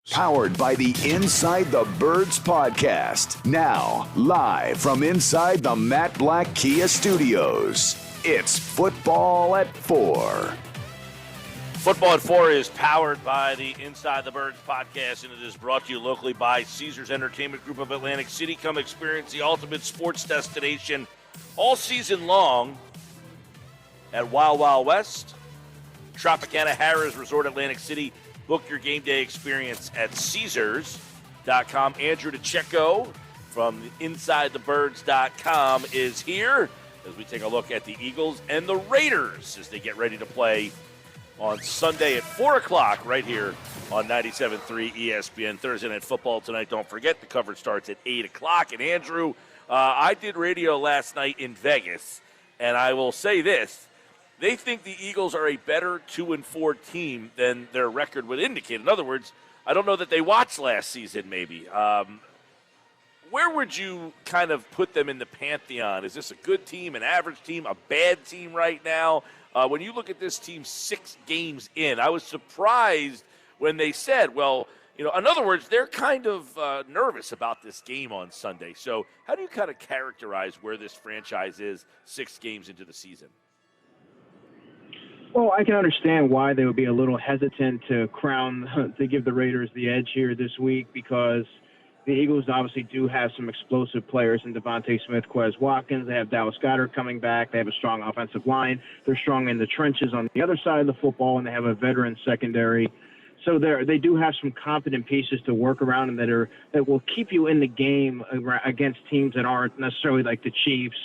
Powered by the Inside the Birds podcast. Now, live from inside the Matt Black Kia Studios, it's Football at 4. Football at 4 is powered by the Inside the Birds podcast, and it is brought to you locally by Caesars Entertainment Group of Atlantic City. Come experience the ultimate sports destination all season long at Wild Wild West, Tropicana Harrah's Resort Atlantic City. Book your game day experience at Caesars.com. Andrew Dicecco from InsideTheBirds.com is here as we take a look at the Eagles and the Raiders as they get ready to play on Sunday at 4 o'clock right here on 97.3 ESPN. Thursday Night Football tonight. Don't forget, the coverage starts at 8 o'clock. And, Andrew, I did radio last night in Vegas, and I will say this. They think the Eagles are a better 2-4 team than their record would indicate. In other words, I don't know that they watched last season maybe. Where would you kind of put them in the pantheon? Is this a good team, an average team, a bad team right now? When you look at this team 6 games in, I was surprised when they said, well, you know, in other words, they're kind of nervous about this game on Sunday. So how do you kind of characterize where this franchise is 6 games into the season? Well, I can understand why they would be a little hesitant to give the Raiders the edge here this week, because the Eagles obviously do have some explosive players in Devontae Smith, Quez Watkins. They have Dallas Goedert coming back. They have a strong offensive line. They're strong in the trenches on the other side of the football, and they have a veteran secondary. So they do have some competent pieces to work around and that will keep you in the game against teams that aren't necessarily like the Chiefs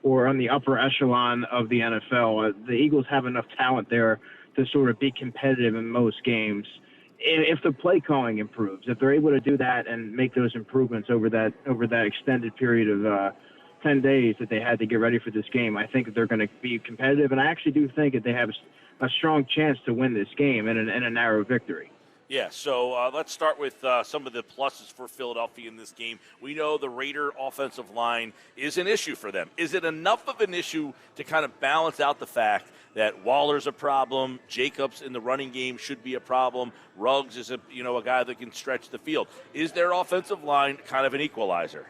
or on the upper echelon of the NFL. The Eagles have enough talent there to sort of be competitive in most games. If the play calling improves, if they're able to do that and make those improvements over that extended period of 10 days that they had to get ready for this game, I think that they're going to be competitive. And I actually do think that they have a strong chance to win this game in a narrow victory. Yeah, so let's start with some of the pluses for Philadelphia in this game. We know the Raider offensive line is an issue for them. Is it enough of an issue to kind of balance out the fact that Waller's a problem, Jacobs in the running game should be a problem, Ruggs is a guy that can stretch the field? Is their offensive line kind of an equalizer?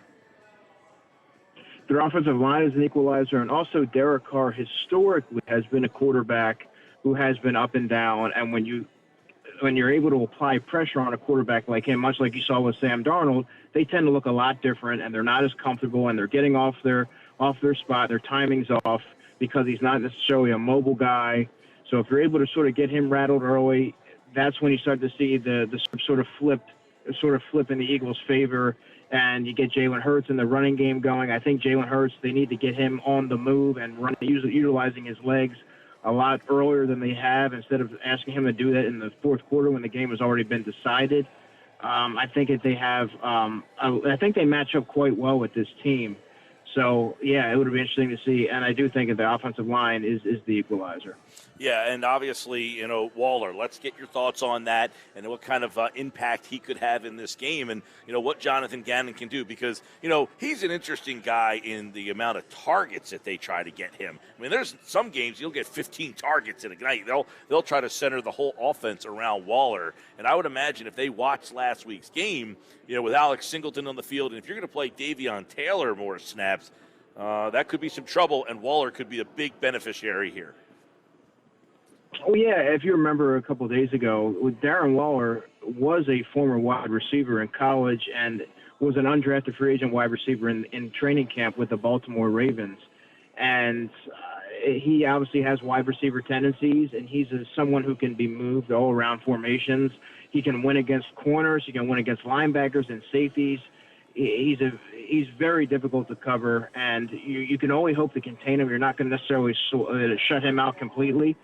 Their offensive line is an equalizer, and also Derek Carr historically has been a quarterback who has been up and down, and when you're able to apply pressure on a quarterback like him, much like you saw with Sam Darnold, they tend to look a lot different, and they're not as comfortable, and they're getting off their spot. Their timing's off because he's not necessarily a mobile guy. So if you're able to sort of get him rattled early, that's when you start to see the sort of flip in the Eagles' favor, and you get Jalen Hurts in the running game going. I think Jalen Hurts, they need to get him on the move and utilizing his legs a lot earlier than they have, instead of asking him to do that in the fourth quarter when the game has already been decided. I think that they have I think they match up quite well with this team. So, yeah, it would be interesting to see. And I do think that the offensive line is the equalizer. Yeah, and obviously, Waller, let's get your thoughts on that and what kind of impact he could have in this game and, what Jonathan Gannon can do because, he's an interesting guy in the amount of targets that they try to get him. I mean, there's some games you'll get 15 targets in a night. They'll try to center the whole offense around Waller. And I would imagine if they watched last week's game, with Alex Singleton on the field, and if you're going to play Davion Taylor more snaps, that could be some trouble, and Waller could be a big beneficiary here. Oh, yeah, if you remember a couple of days ago, Darren Waller was a former wide receiver in college and was an undrafted free agent wide receiver in training camp with the Baltimore Ravens. And he obviously has wide receiver tendencies, and he's someone who can be moved all around formations. He can win against corners. He can win against linebackers and safeties. He's very difficult to cover, and you can only hope to contain him. You're not going to necessarily shut him out completely,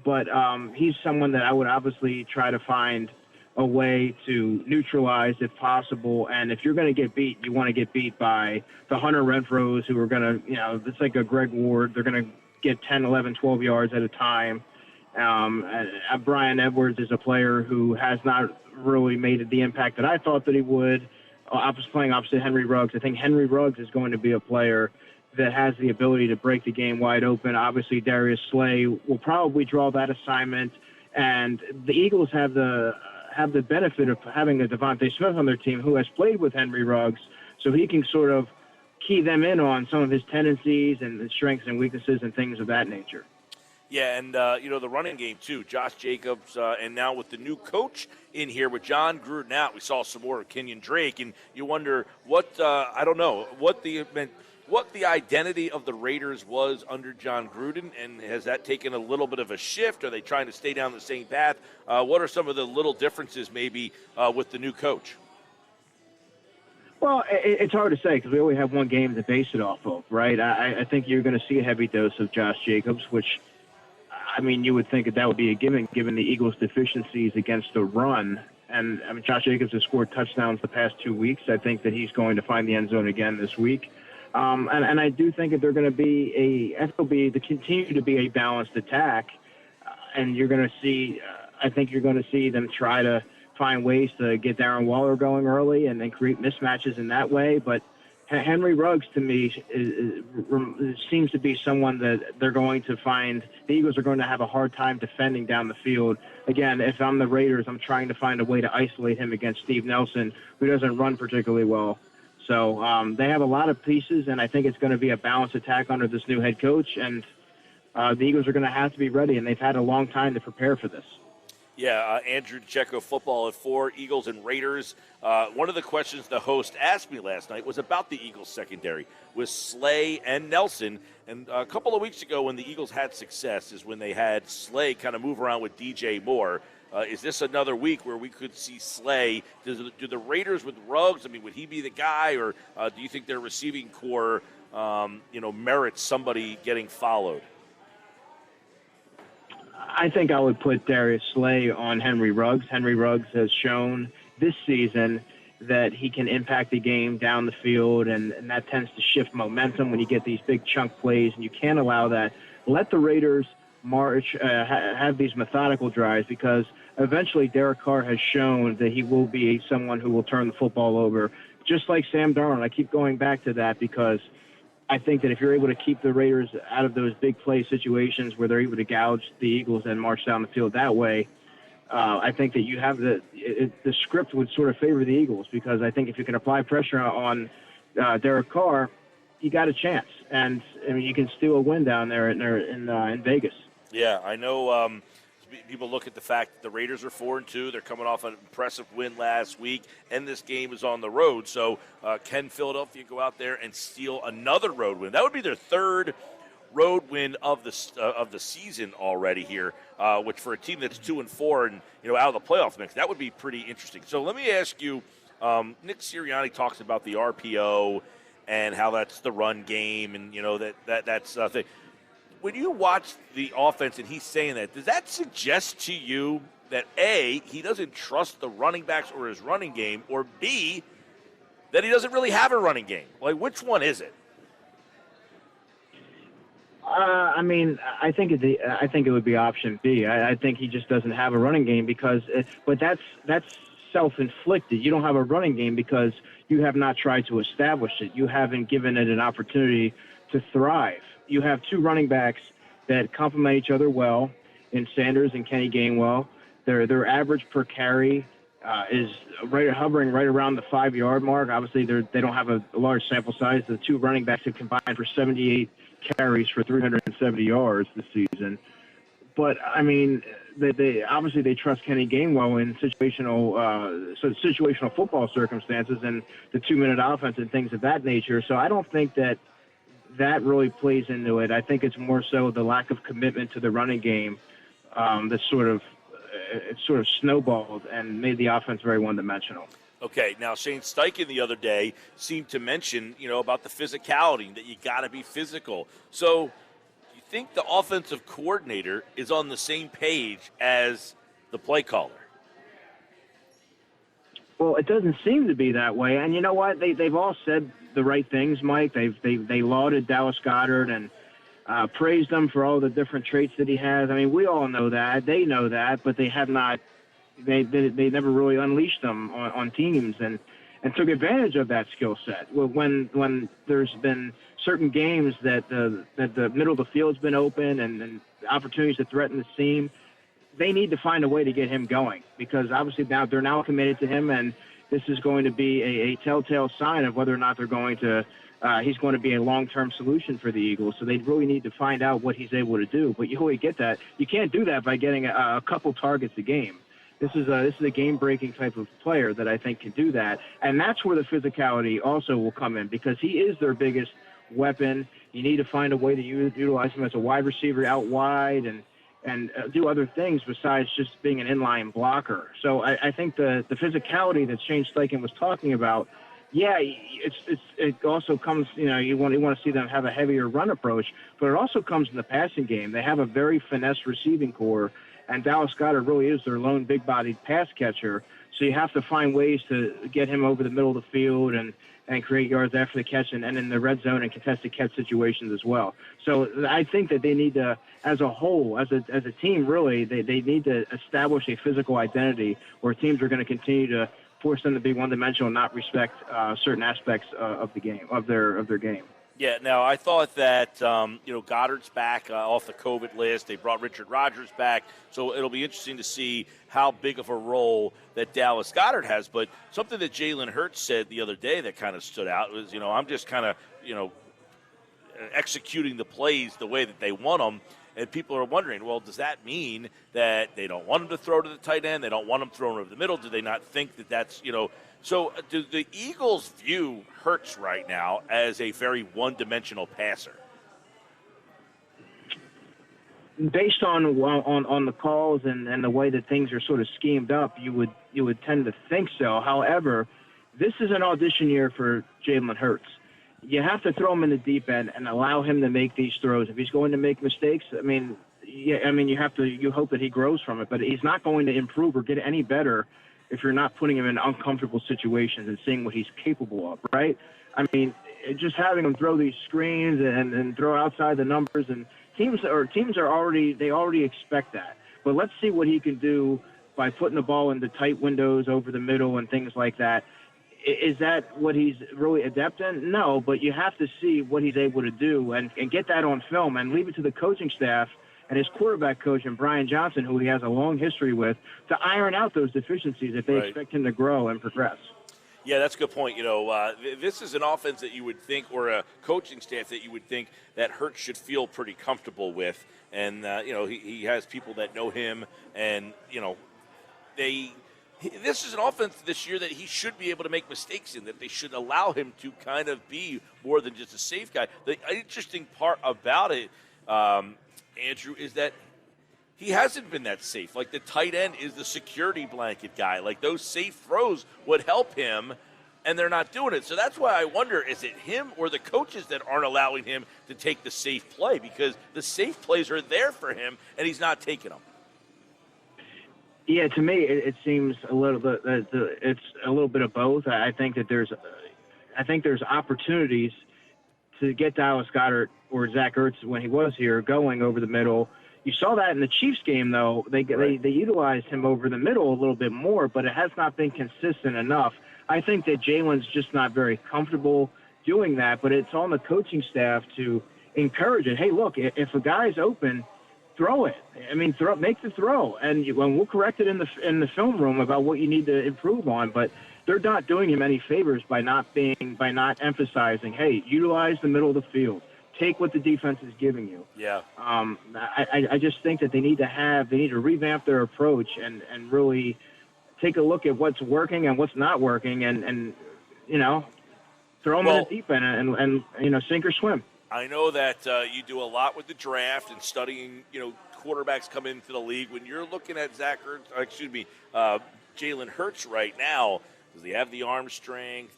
but he's someone that I would obviously try to find a way to neutralize if possible. And if you're going to get beat, you want to get beat by the Hunter Renfrows who are going to, it's like a Greg Ward. They're going to get 10, 11, 12 yards at a time. Brian Edwards is a player who has not really made the impact that I thought that he would. I was playing opposite Henry Ruggs. I think Henry Ruggs is going to be a player that has the ability to break the game wide open. Obviously, Darius Slay will probably draw that assignment. And the Eagles have the have the benefit of having a Devontae Smith on their team who has played with Henry Ruggs, so he can sort of key them in on some of his tendencies and the strengths and weaknesses and things of that nature. Yeah, and, the running game, too. Josh Jacobs, and now with the new coach in here, with John Gruden out, we saw some more of Kenyon Drake, and you wonder what the identity of the Raiders was under John Gruden, and has that taken a little bit of a shift? Are they trying to stay down the same path? What are some of the little differences maybe with the new coach? Well, it's hard to say because we only have one game to base it off of, right? I think you're going to see a heavy dose of Josh Jacobs, which, I mean, you would think that would be a given the Eagles' deficiencies against the run. And, I mean, Josh Jacobs has scored touchdowns the past 2 weeks. I think that he's going to find the end zone again this week. And I do think that they're going to be continue to be a balanced attack. And you're going to see, I think you're going to see them try to find ways to get Darren Waller going early and then create mismatches in that way. But Henry Ruggs, to me, seems to be someone that they're going to find. The Eagles are going to have a hard time defending down the field. Again, if I'm the Raiders, I'm trying to find a way to isolate him against Steve Nelson, who doesn't run particularly well. So they have a lot of pieces, and I think it's going to be a balanced attack under this new head coach. And the Eagles are going to have to be ready, and they've had a long time to prepare for this. Yeah, Andrew Dicecco, Football at 4, Eagles and Raiders. One of the questions the host asked me last night was about the Eagles secondary with Slay and Nelson. And a couple of weeks ago when the Eagles had success is when they had Slay kind of move around with DJ Moore. Is this another week where we could see Slay? Do the Raiders with Ruggs, I mean, would he be the guy, or do you think their receiving core, merits somebody getting followed? I think I would put Darius Slay on Henry Ruggs. Henry Ruggs has shown this season that he can impact the game down the field, and that tends to shift momentum when you get these big chunk plays, and you can't allow that. Let the Raiders march, have these methodical drives, because eventually Derek Carr has shown that he will be someone who will turn the football over, just like Sam Darnold. I keep going back to that because I think that if you're able to keep the Raiders out of those big play situations where they're able to gouge the Eagles and march down the field that way, I think that you have the script would sort of favor the Eagles, because I think if you can apply pressure on Derek Carr, you got a chance. And I mean, you can steal a win down there in Vegas. Yeah, I know. People look at the fact that the Raiders are 4-2. They're coming off an impressive win last week, and this game is on the road. So can Philadelphia go out there and steal another road win? That would be their third road win of the season already here, which for a team that's 2-4 and out of the playoff mix, that would be pretty interesting. So let me ask you, Nick Sirianni talks about the RPO and how that's the run game, and that's the thing. When you watch the offense and he's saying that, does that suggest to you that A, he doesn't trust the running backs or his running game, or B, that he doesn't really have a running game? Like, which one is it? I think it would be option B. I think he just doesn't have a running game but that's self-inflicted. You don't have a running game because you have not tried to establish it. You haven't given it an opportunity to thrive. You have two running backs that complement each other well in Sanders and Kenny Gainwell. Their average per carry is hovering right around the 5-yard mark. Obviously, they don't have a large sample size. The two running backs have combined for 78 carries for 370 yards this season. But I mean, they trust Kenny Gainwell in situational football circumstances and the 2-minute offense and things of that nature. So I don't think that really plays into it. I think it's more so the lack of commitment to the running game that sort of snowballed and made the offense very one-dimensional. Okay, now Shane Steichen the other day seemed to mention, about the physicality, that you got to be physical. So you think the offensive coordinator is on the same page as the play caller? Well, it doesn't seem to be that way. And you know what? They've all said the right things, Mike. They lauded Dallas Goedert and praised him for all the different traits that he has. I mean, we all know that. They know that, but they have not. They never really unleashed them on teams and took advantage of that skill set. When there's been certain games that the middle of the field's been open and opportunities to threaten the seam, they need to find a way to get him going, because obviously now they're now committed to him, and this is going to be a telltale sign of whether or not they're going to he's going to be a long-term solution for the Eagles. So they really need to find out what he's able to do. But you always get that. You can't do that by getting a couple targets a game. This is a game-breaking type of player that I think can do that, and that's where the physicality also will come in, because he is their biggest weapon. You need to find a way to utilize him as a wide receiver out wide and do other things besides just being an inline blocker. So I think the physicality that Shane Steichen was talking about, yeah, it also comes, you want to see them have a heavier run approach, but it also comes in the passing game. They have a very finesse receiving core, and Dallas Goedert really is their lone big-bodied pass catcher. So you have to find ways to get him over the middle of the field and create yards after the catch and in the red zone and contested catch situations as well. So I think that they need to, as a whole, as a team, really, they need to establish a physical identity where teams are going to continue to force them to be one-dimensional and not respect certain aspects of the game, of their game. Yeah, now I thought that, Goddard's back off the COVID list. They brought Richard Rodgers back, so it'll be interesting to see how big of a role that Dallas Goedert has. But something that Jalen Hurts said the other day that kind of stood out was, I'm just kind of, executing the plays the way that they want them. And people are wondering, well, does that mean that they don't want him to throw to the tight end? They don't want him throwing over the middle? Do they not think that that's, So do the Eagles view Hurts right now as a very one-dimensional passer? Based on the calls and the way that things are sort of schemed up, you would tend to think so. However, this is an audition year for Jalen Hurts. You have to throw him in the deep end and allow him to make these throws. If he's going to make mistakes, you hope that he grows from it, but he's not going to improve or get any better if you're not putting him in uncomfortable situations and seeing what he's capable of, right? I mean, just having him throw these screens and throw outside the numbers, and teams already expect that. But let's see what he can do by putting the ball into tight windows over the middle and things like that. Is that what he's really adept in? No, but you have to see what he's able to do and get that on film and leave it to the coaching staff and his quarterback coach, and Brian Johnson, who he has a long history with, to iron out those deficiencies if they expect him to grow and progress. Yeah, that's a good point. This is an offense that you would think, or a coaching staff that you would think that Hurts should feel pretty comfortable with. And, he has people that know him, and, this is an offense this year that he should be able to make mistakes in, that they should allow him to kind of be more than just a safe guy. The interesting part about it, Andrew, is that he hasn't been that safe. Like, the tight end is the security blanket guy. Like, those safe throws would help him, and they're not doing it. So that's why I wonder, is it him or the coaches that aren't allowing him to take the safe play? Because the safe plays are there for him, and he's not taking them. Yeah, to me, it seems a little bit. It's a little bit of both. I think that there's opportunities to get Dallas Goedert or Zach Ertz when he was here going over the middle. You saw that in the Chiefs game, though. They utilized him over the middle a little bit more, but it has not been consistent enough. I think that Jalen's just not very comfortable doing that, but it's on the coaching staff to encourage it. Hey, look, if a guy's open, throw it. I mean, make the throw, and we'll correct it in the film room about what you need to improve on. But they're not doing him any favors by not emphasizing, hey, utilize the middle of the field, take what the defense is giving you. Yeah. I just think that they need to revamp their approach and really take a look at what's working and what's not working, and throw them in the deep end and sink or swim. I know that you do a lot with the draft and studying, quarterbacks come into the league. When you're looking at Jalen Hurts right now, does he have the arm strength?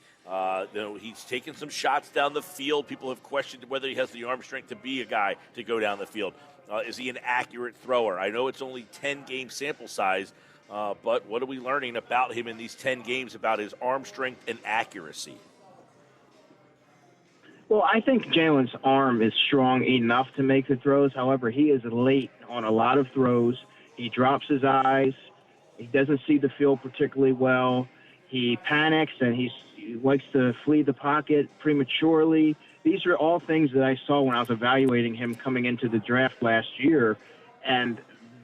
He's taken some shots down the field. People have questioned whether he has the arm strength to be a guy to go down the field. Is he an accurate thrower? I know it's only 10-game sample size, but what are we learning about him in these 10 games about his arm strength and accuracy? Well, I think Jalen's arm is strong enough to make the throws. However, he is late on a lot of throws. He drops his eyes. He doesn't see the field particularly well. He panics, and he likes to flee the pocket prematurely. These are all things that I saw when I was evaluating him coming into the draft last year, and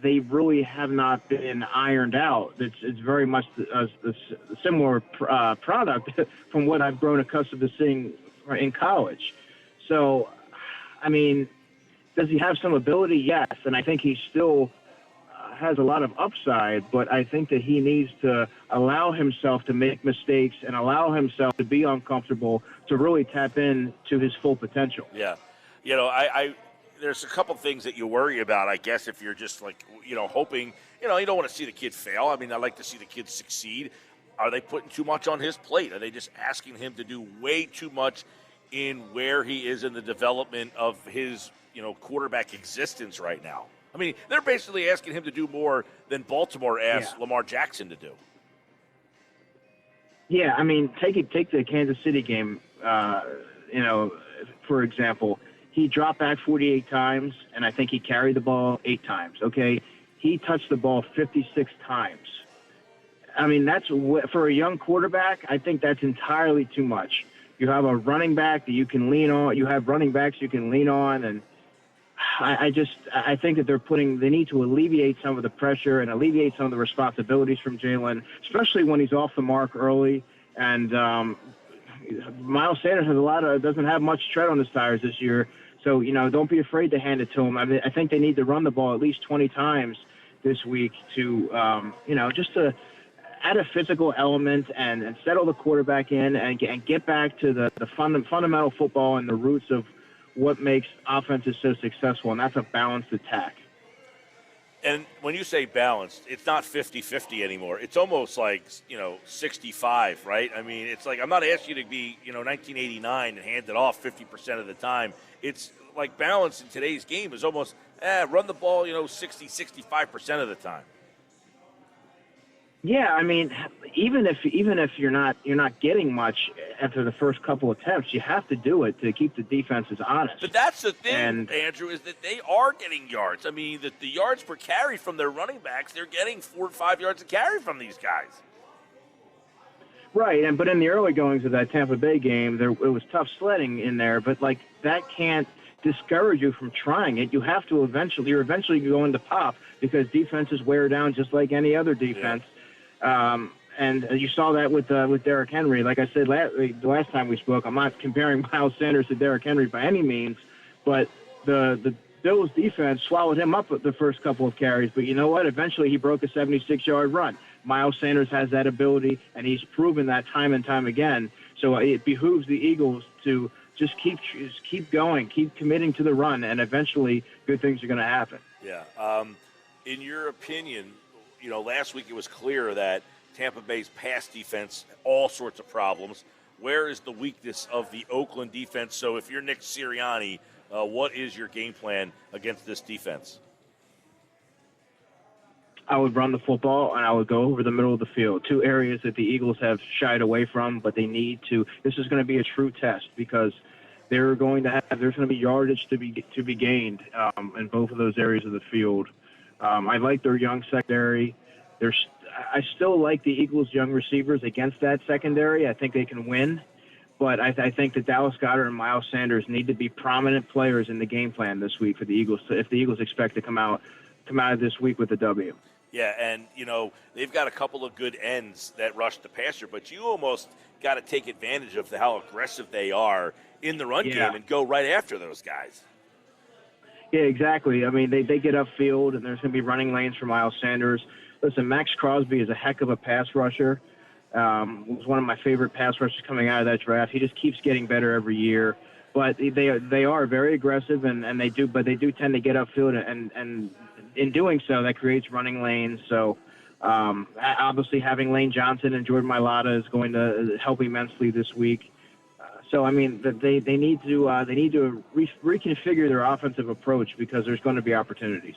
they really have not been ironed out. It's very much a similar product from what I've grown accustomed to seeing in college. So, I mean, does he have some ability? Yes, and I think he still has a lot of upside, but I think that he needs to allow himself to make mistakes and allow himself to be uncomfortable to really tap into his full potential. Yeah. You know, I there's a couple things that you worry about, I guess, if you're just like, hoping, you don't want to see the kid fail. I mean, I like to see the kid succeed. Are they putting too much on his plate? Are they just asking him to do way too much in where he is in the development of his, quarterback existence right now? I mean, they're basically asking him to do more than Baltimore asked Lamar Jackson to do. Yeah, I mean, take the Kansas City game, for example. He dropped back 48 times, and I think he carried the ball 8 times, okay? He touched the ball 56 times. I mean, that's for a young quarterback, I think that's entirely too much. You have a running back that you can lean on. You have running backs you can lean on, and I think that they need to alleviate some of the pressure and alleviate some of the responsibilities from Jalen, especially when he's off the mark early. And Miles Sanders doesn't have much tread on his tires this year. So, don't be afraid to hand it to him. I mean, I think they need to run the ball at least 20 times this week to, just to add a physical element and settle the quarterback in and get back to the fundamental football and the roots of what makes offenses so successful, and that's a balanced attack. And when you say balanced, it's not 50-50 anymore. It's almost like, 65, right? I mean, it's like I'm not asking you to be, 1989 and hand it off 50% of the time. It's like balance in today's game is almost run the ball, 60, 65% of the time. Yeah, I mean, even if you're not getting much after the first couple attempts, you have to do it to keep the defenses honest. But that's the thing, Andrew, is that they are getting yards. I mean, the yards per carry from their running backs, they're getting 4 or 5 yards a carry from these guys. Right, but in the early goings of that Tampa Bay game, it was tough sledding in there, but like that can't discourage you from trying it. You have to you're eventually going to pop because defenses wear down just like any other defense. Yeah. And you saw that with Derrick Henry. Like I said the last time we spoke, I'm not comparing Miles Sanders to Derrick Henry by any means, but the Bills defense swallowed him up at the first couple of carries. But you know what? Eventually he broke a 76-yard run. Miles Sanders has that ability, and he's proven that time and time again. So it behooves the Eagles to just keep going, keep committing to the run, and eventually good things are going to happen. Yeah. In your opinion, last week it was clear that Tampa Bay's pass defense, all sorts of problems. Where is the weakness of the Oakland defense? So if you're Nick Sirianni, what is your game plan against this defense? I would run the football, and I would go over the middle of the field. 2 areas that the Eagles have shied away from, but they need to. This is going to be a true test because there's going to be yardage to be gained in both of those areas of the field. I like their young secondary. I still like the Eagles' young receivers against that secondary. I think they can win, but I think that Dallas Goedert and Miles Sanders need to be prominent players in the game plan this week for the Eagles if the Eagles expect to come out of this week with a W. Yeah, and, they've got a couple of good ends that rush the passer, but you almost got to take advantage of how aggressive they are in the run game and go right after those guys. Yeah, exactly. I mean, they get upfield, and there's going to be running lanes for Miles Sanders. Listen, Max Crosby is a heck of a pass rusher. Was one of my favorite pass rushers coming out of that draft. He just keeps getting better every year. But they are very aggressive, and they do tend to get upfield, and in doing so, that creates running lanes. So obviously having Lane Johnson and Jordan Mailata is going to help immensely this week. So I mean, they need to reconfigure their offensive approach because there's going to be opportunities.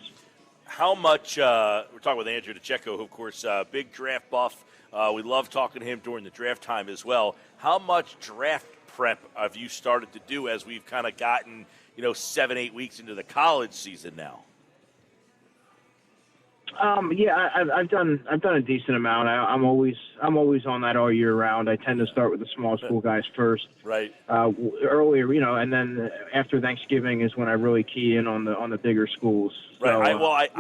How much we're talking with Andrew Dicecco, who of course big draft buff. We love talking to him during the draft time as well. How much draft prep have you started to do as we've kind of gotten 7-8 weeks into the college season now? Yeah, I've done a decent amount. I'm always on that all year round. I tend to start with the small school guys first, right? Earlier, and then after Thanksgiving is when I really key in on the bigger schools. So, right.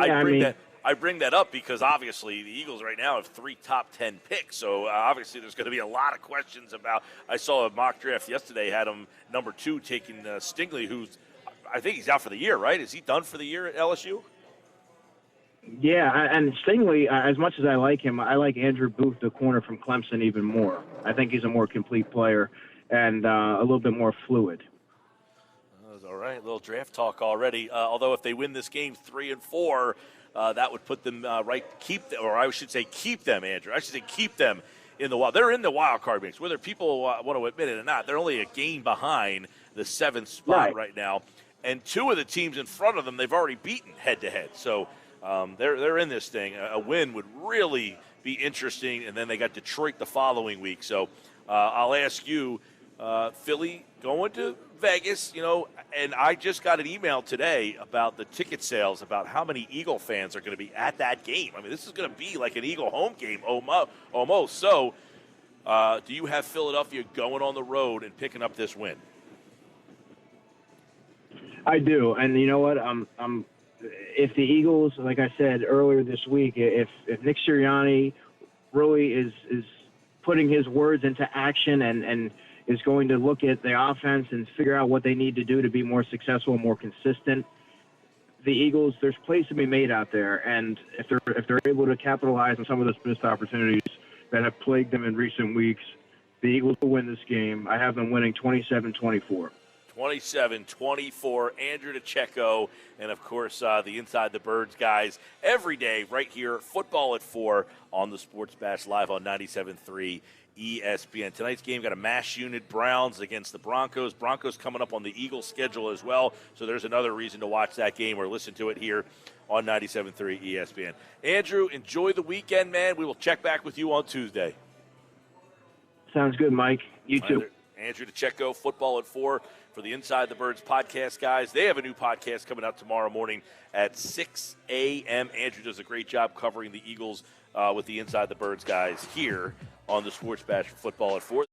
I I bring that up because obviously the Eagles right now have 3 top 10 picks. So obviously there's going to be a lot of questions about. I saw a mock draft yesterday had him number 2 taking Stingley, who's I think he's out for the year, right? Is he done for the year at LSU? Yeah, and Stingley, as much as I like him, I like Andrew Booth, the corner from Clemson, even more. I think he's a more complete player and a little bit more fluid. All right, a little draft talk already. Although if they win this game 3-4, that would put them keep them, Andrew. I should say keep them in the wild. They're in the wild card mix, whether people want to admit it or not. They're only a game behind the 7th spot right now, and 2 of the teams in front of them they've already beaten head to head. So they're in this thing. A win would really be interesting, and then they got Detroit the following week. So I'll ask you, Philly going to Vegas, and I just got an email today about the ticket sales, about how many Eagle fans are going to be at that game. I mean, this is going to be like an Eagle home game almost. So do you have Philadelphia going on the road and picking up this win? I do, and you know what? If the Eagles, like I said earlier this week, if Nick Sirianni really is putting his words into action and is going to look at the offense and figure out what they need to do to be more successful, more consistent, the Eagles, there's plays to be made out there, and if they're able to capitalize on some of those missed opportunities that have plagued them in recent weeks, the Eagles will win this game. I have them winning 27-24. 27-24, Andrew Dicecco, and, of course, the Inside the Birds guys every day right here, Football at 4 on the Sports Bash live on 97.3 ESPN. Tonight's game got a mash unit, Browns against the Broncos. Broncos coming up on the Eagles schedule as well, so there's another reason to watch that game or listen to it here on 97.3 ESPN. Andrew, enjoy the weekend, man. We will check back with you on Tuesday. Sounds good, Mike. You too. Andrew Dicecco, Football at 4 for the Inside the Birds podcast, guys. They have a new podcast coming out tomorrow morning at 6 a.m. Andrew does a great job covering the Eagles with the Inside the Birds guys here on the Sports Bash for Football at 4.